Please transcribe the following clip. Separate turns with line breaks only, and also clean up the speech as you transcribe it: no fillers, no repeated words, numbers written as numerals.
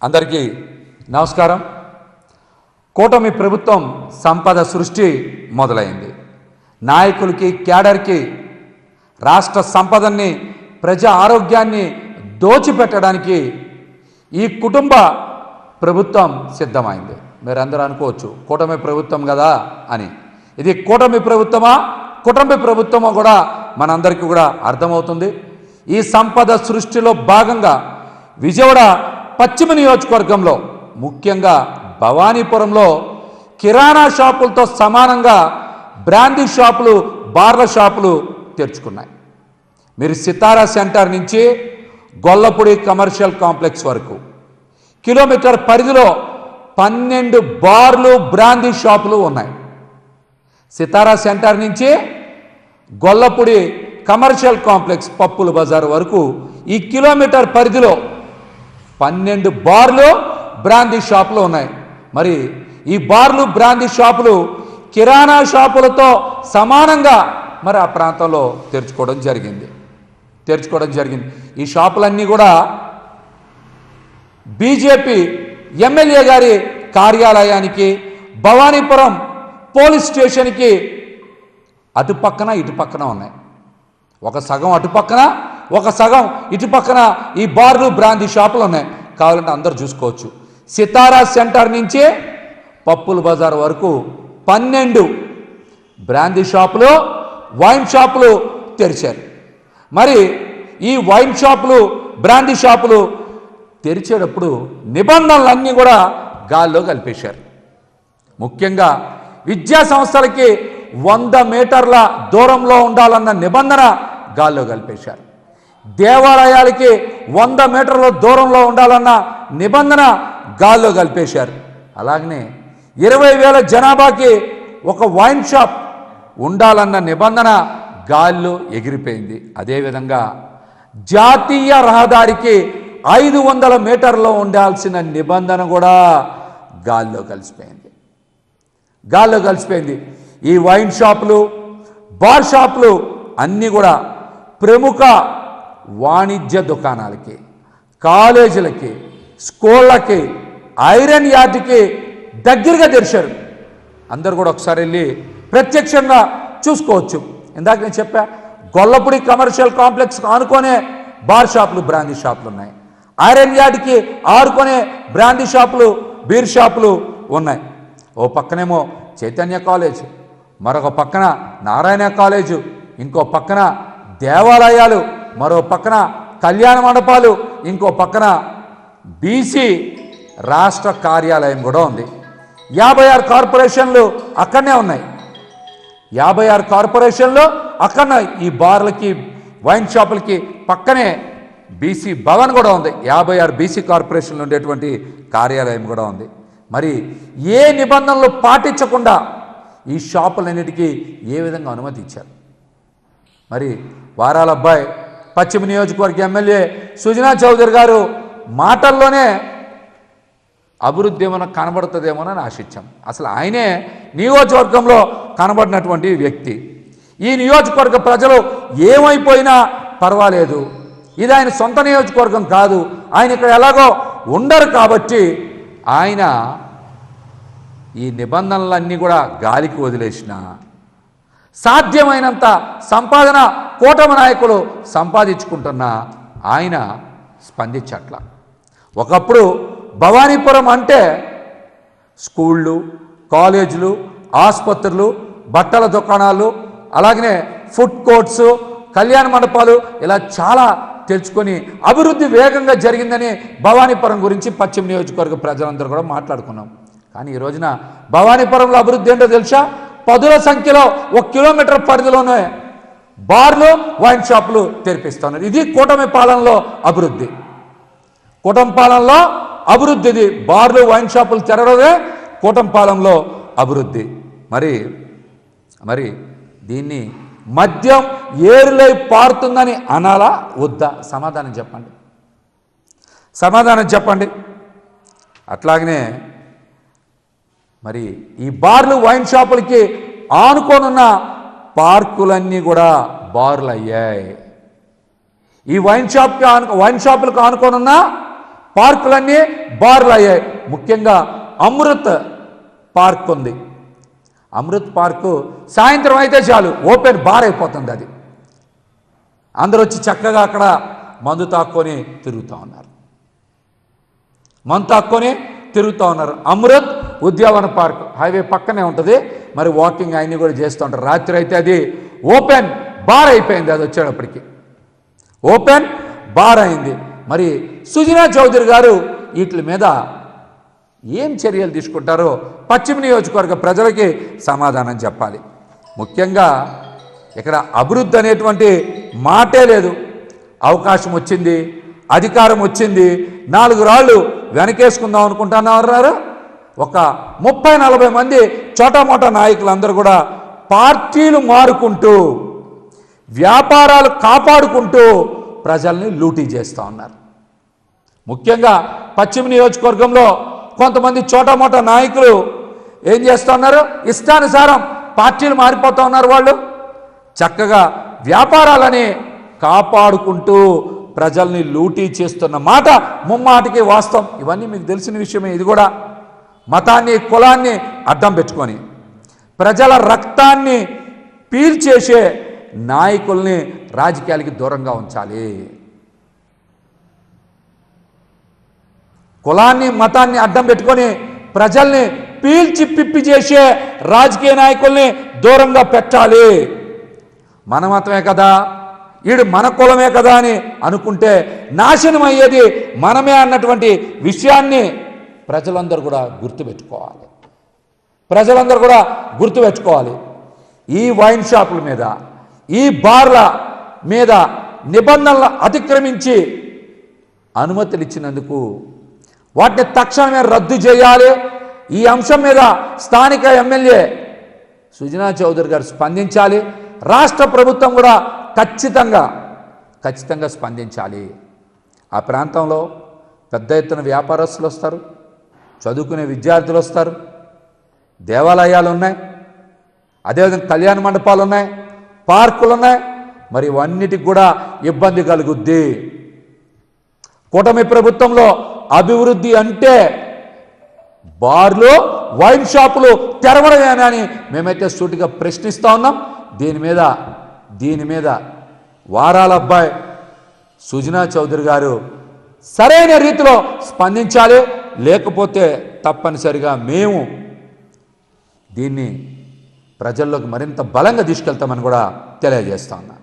అందరికీ నమస్కారం. కూటమి ప్రభుత్వం సంపద సృష్టి మొదలైంది. నాయకులకి, క్యాడర్కి రాష్ట్ర సంపదన్ని, ప్రజా ఆరోగ్యాన్ని దోచిపెట్టడానికి ఈ కుటుంబ ప్రభుత్వం సిద్ధమైంది. మీరందరూ అనుకోవచ్చు కూటమి ప్రభుత్వం కదా అని. ఇది కూటమి ప్రభుత్వమా, కుటుంబ ప్రభుత్వమో కూడా మనందరికీ కూడా అర్థమవుతుంది. ఈ సంపద సృష్టిలో భాగంగా విజయవాడ పశ్చిమ నియోజకవర్గంలో, ముఖ్యంగా భవానీపురంలో కిరాణా షాపులతో సమానంగా బ్రాందీ షాపులు, బార్ల షాపులు తెరుచుకున్నాయి. మీరు సితారా సెంటర్ నుంచి గొల్లపూడి కమర్షియల్ కాంప్లెక్స్ వరకు కిలోమీటర్ పరిధిలో 12 బార్లు, బ్రాందీ షాపులు ఉన్నాయి. సితారా సెంటర్ నుంచి గొల్లపూడి కమర్షియల్ కాంప్లెక్స్, పప్పుల బజార్ వరకు ఈ కిలోమీటర్ పరిధిలో 12 బార్లు, బ్రాందీ షాపులు ఉన్నాయి. మరి ఈ బార్లు, బ్రాందీ షాపులు కిరాణా షాపులతో సమానంగా మరి ఆ ప్రాంతంలో తెరుచుకోవడం జరిగింది. ఈ షాపులన్నీ కూడా బీజేపీ ఎమ్మెల్యే గారి కార్యాలయానికి, భవానీపురం పోలీస్ స్టేషన్కి అటుపక్కన ఇటుపక్కన ఉన్నాయి. ఒక సగం అటుపక్కన, ఒక సగం ఇటుపక్కన ఈ బార్లు, బ్రాందీ షాపులు ఉన్నాయి. కావాలంటే అందరూ చూసుకోవచ్చు. సితారా సెంటర్ నుంచి పప్పుల బజార్ వరకు 12 బ్రాందీ షాపులు, వైన్ షాపులు తెరిచారు. మరి ఈ వైన్ షాపులు, బ్రాందీ షాపులు తెరిచేటప్పుడు నిబంధనలన్నీ కూడా గాల్లో కలిపేశారు. ముఖ్యంగా విద్యా సంస్థలకి 100 మీటర్ల దూరంలో ఉండాలన్న నిబంధన గాల్లో కలిపేశారు. దేవాలయాలకి 100 మీటర్ల దూరంలో ఉండాలన్న నిబంధన గాల్లో కలిపేశారు. అలాగనే 20,000 జనాభాకి ఒక వైన్ షాప్ ఉండాలన్న నిబంధన గాల్లో ఎగిరిపోయింది. అదేవిధంగా జాతీయ రహదారికి 500 మీటర్లో ఉండాల్సిన నిబంధన కూడా గాల్లో కలిసిపోయింది. ఈ వైన్ షాపులు, బార్ షాపులు అన్నీ కూడా ప్రముఖ వాణిజ్య దుకాణాలకి, కాలేజీలకి, స్కూళ్ళకి, ఐరన్ యార్డ్కి దగ్గరగా తెరిచారు. అందరు కూడా ఒకసారి వెళ్ళి ప్రత్యక్షంగా చూసుకోవచ్చు. ఇందాక నేను చెప్పా, గొల్లపూడి కమర్షియల్ కాంప్లెక్స్ ఆనుకొనే బార్ షాపులు, బ్రాందీ షాపులు ఉన్నాయి. ఐరన్ యార్డ్కి ఆనుకొనే బ్రాందీ షాపులు, బీర్ షాపులు ఉన్నాయి. ఓ పక్కనేమో చైతన్య కాలేజ్, మరొక పక్కన నారాయణ కాలేజు, ఇంకో పక్కన దేవాలయాలు, మరో పక్కన కళ్యాణ మండపాలు, ఇంకో పక్కన బీసీ రాష్ట్ర కార్యాలయం కూడా ఉంది. 56 కార్పొరేషన్లు అక్కడనే ఉన్నాయి. 56 కార్పొరేషన్లు అక్కడ ఈ బార్లకి, వైన్ షాపులకి పక్కనే బీసీ భవన్ కూడా ఉంది. 56 బీసీ కార్పొరేషన్లు ఉండేటువంటి కార్యాలయం కూడా ఉంది. మరి ఏ నిబంధనలు పాటించకుండా ఈ షాపులన్నిటికీ ఏ విధంగా అనుమతి ఇచ్చారు? మరి వారాల అబ్బాయి పశ్చిమ నియోజకవర్గ ఎమ్మెల్యే సుజనా చౌదరి గారు మాటల్లోనే అభివృద్ధి ఏమైనా కనబడుతుందేమోనని ఆశించాం. అసలు ఆయనే నియోజకవర్గంలో కనబడినటువంటి వ్యక్తి. ఈ నియోజకవర్గ ప్రజలు ఏమైపోయినా పర్వాలేదు, ఇది ఆయన సొంత నియోజకవర్గం కాదు, ఆయన ఇక్కడ ఎలాగో ఉండరు కాబట్టి ఆయన ఈ నిబంధనలన్నీ కూడా గాలికి వదిలేసిన సాధ్యమైనంత సంపాదన కూటమి నాయకులు సంపాదించుకుంటున్న ఆయన స్పందించట్ల. ఒకప్పుడు భవానీపురం అంటే స్కూళ్ళు, కాలేజీలు, ఆసుపత్రులు, బట్టల దుకాణాలు, అలాగనే ఫుడ్ కోర్ట్స్, కళ్యాణ మండపాలు, ఇలా చాలా తెలుసుకొని అభివృద్ధి వేగంగా జరిగిందని భవానీపురం గురించి పశ్చిమ నియోజకవర్గ ప్రజలందరూ కూడా మాట్లాడుకున్నాం. కానీ ఈ రోజున భవానీపురంలో అభివృద్ధి ఏంటో తెలుసా? 10ల సంఖ్యలో 1 కిలోమీటర్ పరిధిలోనే బార్లు, వైన్ షాపులు తెరిపిస్తున్నారు. ఇది కూటమి పాలనలో అభివృద్ధి. కూటమి పాలనలో అభివృద్ధి ఇది. బార్లు, వైన్ షాపులు తెరవడమే కూటమి పాలనలో అభివృద్ధి. మరి దీన్ని మద్యం ఏరులై పారుతుందని అనాలా వద్దా? సమాధానం చెప్పండి. అట్లాగనే మరి ఈ బార్లు, వైన్ షాపులకి ఆనుకోనున్న పార్కులన్నీ కూడా బార్లు అయ్యాయి. ఈ వైన్ షాపులకు ఆనుకోనున్న పార్కులన్నీ బార్లు అయ్యాయి. ముఖ్యంగా అమృత్ పార్క్ ఉంది. అమృత్ పార్కు సాయంత్రం అయితే చాలు ఓపెన్ బార్ అయిపోతుంది. అది అందరూ వచ్చి చక్కగా అక్కడ మందు తాక్కొని తిరుగుతూ ఉన్నారు. అమృత్ ఉద్యానవన పార్క్ హైవే పక్కనే ఉంటుంది. మరి వాకింగ్ అన్నీ కూడా చేస్తూ ఉంటారు. రాత్రి అయితే అది ఓపెన్ బార్ అయిపోయింది. అది వచ్చేటప్పటికి ఓపెన్ బార్ అయింది. మరి సుజనా చౌదరి గారు వీటి మీద ఏం చర్యలు తీసుకుంటారో పశ్చిమ నియోజకవర్గ ప్రజలకి సమాధానం చెప్పాలి. ముఖ్యంగా ఇక్కడ అభివృద్ధి అనేటువంటి మాటే లేదు. అవకాశం వచ్చింది, అధికారం వచ్చింది, 4 రాళ్ళు వెనకేసుకుందాం అనుకుంటున్నారు. ఒక 30-40 మంది చోటామోటా నాయకులందరూ కూడా పార్టీలు మారుకుంటూ వ్యాపారాలు కాపాడుకుంటూ ప్రజల్ని లూటీ చేస్తూ ఉన్నారు. ముఖ్యంగా పశ్చిమ నియోజకవర్గంలో కొంతమంది చోటామోటా నాయకులు ఏం చేస్తూ ఉన్నారు, ఇష్టానుసారం పార్టీలు మారిపోతూ ఉన్నారు. వాళ్ళు చక్కగా వ్యాపారాలని కాపాడుకుంటూ ప్రజల్ని లూటీ చేస్తున్న మాట ముమ్మాటికి వాస్తవం. ఇవన్నీ మీకు తెలిసిన విషయమే. ఇది కూడా మతాన్ని కులాన్ని అడ్డం పెట్టుకొని ప్రజల రక్తాన్ని పీల్చేసే నాయకుల్ని రాజకీయాలకి దూరంగా ఉంచాలి. కులాన్ని మతాన్ని అడ్డం పెట్టుకొని ప్రజల్ని పీల్చి పిప్పి చేసే రాజకీయ నాయకుల్ని దూరంగా పెట్టాలి. మన మతమే కదా, వీడు మన కులమే కదా అని అనుకుంటే నాశనం అయ్యేది మనమే అన్నటువంటి విషయాన్ని ప్రజలందరూ కూడా గుర్తుపెట్టుకోవాలి. ఈ వైన్ షాపుల మీద, ఈ బార్ల మీద నిబంధనలు అతిక్రమించి అనుమతులు ఇచ్చినందుకు వాటిని తక్షణమే రద్దు చేయాలి. ఈ అంశం మీద స్థానిక ఎమ్మెల్యే సుజనా చౌదరి గారు స్పందించాలి. రాష్ట్ర ప్రభుత్వం కూడా ఖచ్చితంగా స్పందించాలి. ఆ ప్రాంతంలో పెద్ద ఎత్తున వ్యాపారస్తులు వస్తారు, చదువుకునే విద్యార్థులు వస్తారు, దేవాలయాలు ఉన్నాయి, అదేవిధంగా కళ్యాణ మండపాలు ఉన్నాయి, పార్కులు ఉన్నాయి. మరి ఇవన్నిటికి కూడా ఇబ్బంది కలుగుద్ది. కూటమి ప్రభుత్వంలో అభివృద్ధి అంటే బార్లు వైన్ షాపులు తెరవడమేనని మేమైతే సూటిగా ప్రశ్నిస్తూ ఉన్నాం. దీని మీద వారాల అబ్బాయి సుజనా చౌదరి గారు సరైన రీతిలో స్పందించాలి. లేకపోతే తప్పనిసరిగా మేము దీన్ని ప్రజల్లోకి మరింత బలంగా తీసుకెళ్తామని కూడా తెలియజేస్తా ఉన్నాం.